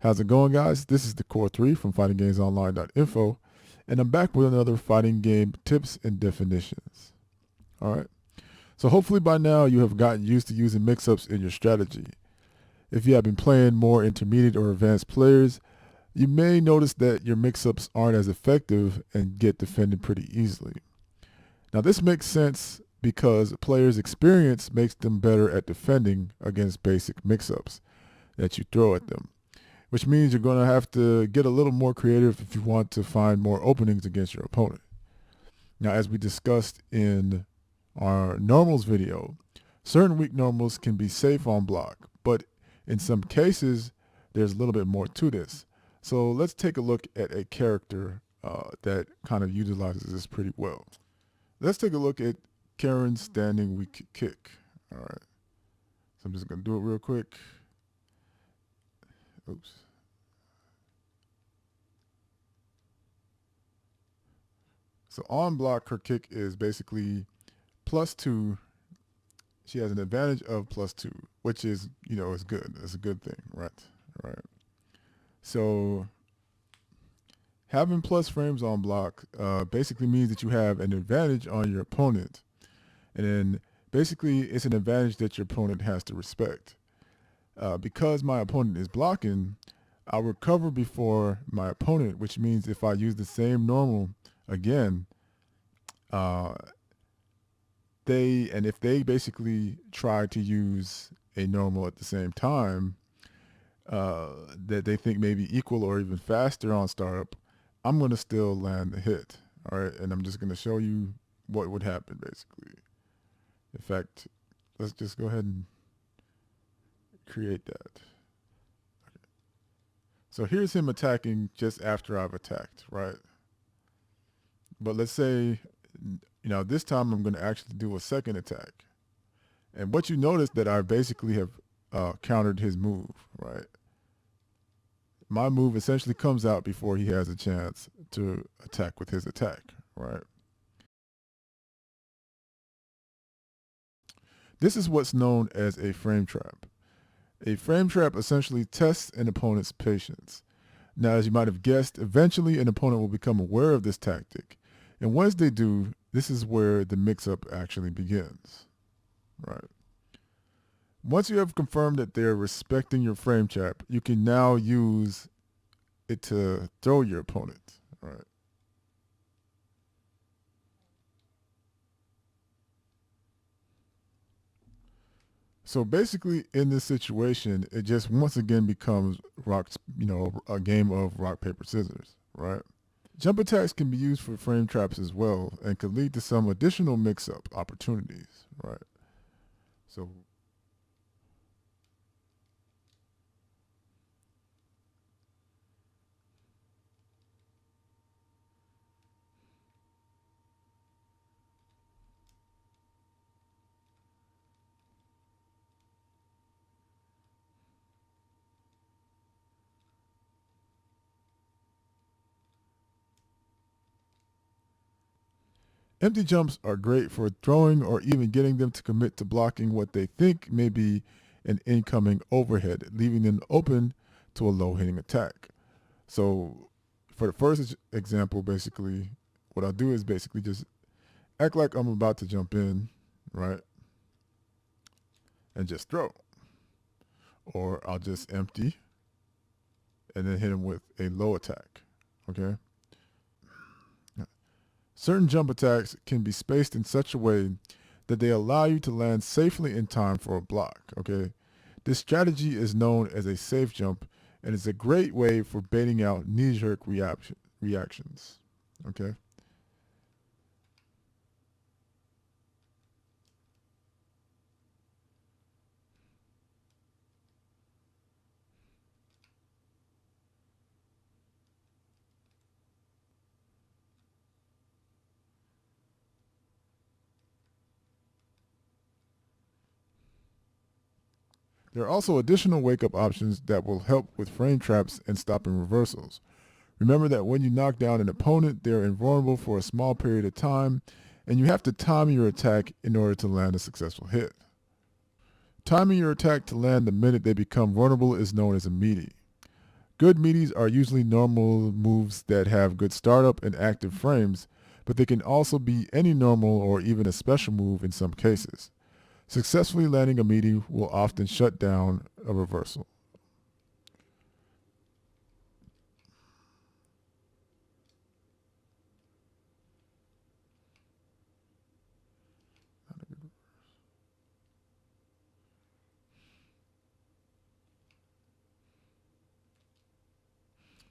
How's it going, guys? This is the Core 3 from fightinggamesonline.info, and I'm back with another fighting game tips and definitions. All right. So hopefully by now you have gotten used to using mix-ups in your strategy. If you have been playing more intermediate or advanced players, you may notice that your mix-ups aren't as effective and get defended pretty easily. Now this makes sense because players' experience makes them better at defending against basic mix-ups that you throw at them, which means you're going to have to get a little more creative if you want to find more openings against your opponent. Now, as we discussed in our normals video, certain weak normals can be safe on block, but in some cases, there's a little bit more to this. So let's take a look at a character that kind of utilizes this pretty well. Let's take a look at Karen's standing weak kick. All right. So I'm just going to do it real quick. Oops. So on block, her kick is basically +2. She has an advantage of +2, which is, is good. It's a good thing, right? Right. So having plus frames on block basically means that you have an advantage on your opponent. And then basically it's an advantage that your opponent has to respect. Because my opponent is blocking, I'll recover before my opponent, which means if I use the same normal again, if they basically try to use a normal at the same time that they think may be equal or even faster on startup, I'm going to still land the hit. All right, and I'm just going to show you what would happen basically. In fact, let's just go ahead and create that. Okay. So here's him attacking just after I've attacked, right? But let's say, this time I'm going to actually do a second attack. And what you notice that I basically have countered his move, right? My move essentially comes out before he has a chance to attack with his attack, right? This is what's known as a frame trap. A frame trap essentially tests an opponent's patience. Now, as you might have guessed, eventually an opponent will become aware of this tactic. And once they do, this is where the mix-up actually begins, right? Once you have confirmed that they're respecting your frame trap, you can now use it to throw your opponent, right? So basically, in this situation, it just once again becomes a game of rock, paper, scissors, right? Jump attacks can be used for frame traps as well and could lead to some additional mix-up opportunities, right? So empty jumps are great for throwing or even getting them to commit to blocking what they think may be an incoming overhead, leaving them open to a low-hitting attack. So for the first example, basically, what I'll do is basically just act like I'm about to jump in, right? And just throw. Or I'll just empty and then hit him with a low attack, okay? Certain jump attacks can be spaced in such a way that they allow you to land safely in time for a block, okay? This strategy is known as a safe jump and is a great way for baiting out knee-jerk reactions, okay? There are also additional wake-up options that will help with frame traps and stopping reversals. Remember that when you knock down an opponent, they're invulnerable for a small period of time, and you have to time your attack in order to land a successful hit. Timing your attack to land the minute they become vulnerable is known as a meaty. Good meaties are usually normal moves that have good startup and active frames, but they can also be any normal or even a special move in some cases. Successfully landing a meaty will often shut down a reversal.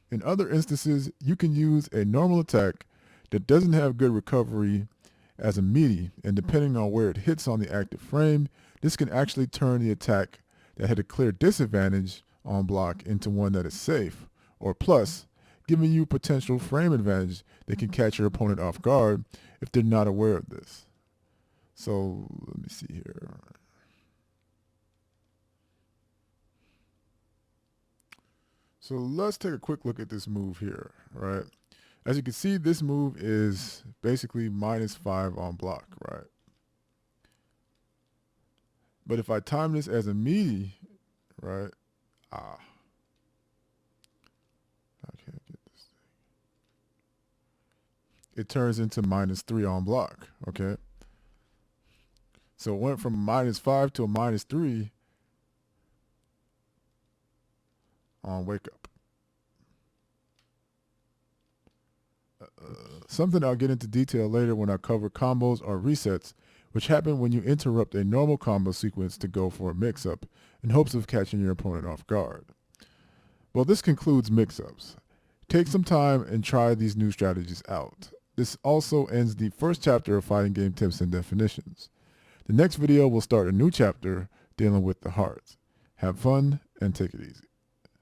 In other instances, you can use a normal attack that doesn't have good recovery as a meaty, and depending on where it hits on the active frame, this can actually turn the attack that had a clear disadvantage on block into one that is safe, or plus, giving you potential frame advantage that can catch your opponent off guard if they're not aware of this. So let me see here. So let's take a quick look at this move here, right? As you can see, this move is basically -5 on block, right? But if I time this as a meaty, right? I can't get this thing. It turns into -3 on block, okay? So it went from -5 to a -3 on wake up. Something I'll get into detail later when I cover combos or resets, which happen when you interrupt a normal combo sequence to go for a mix-up in hopes of catching your opponent off guard. Well, this concludes mix-ups. Take some time and try these new strategies out. This also ends the first chapter of fighting game tips and definitions. The next video will start a new chapter dealing with the hearts. Have fun and take it easy.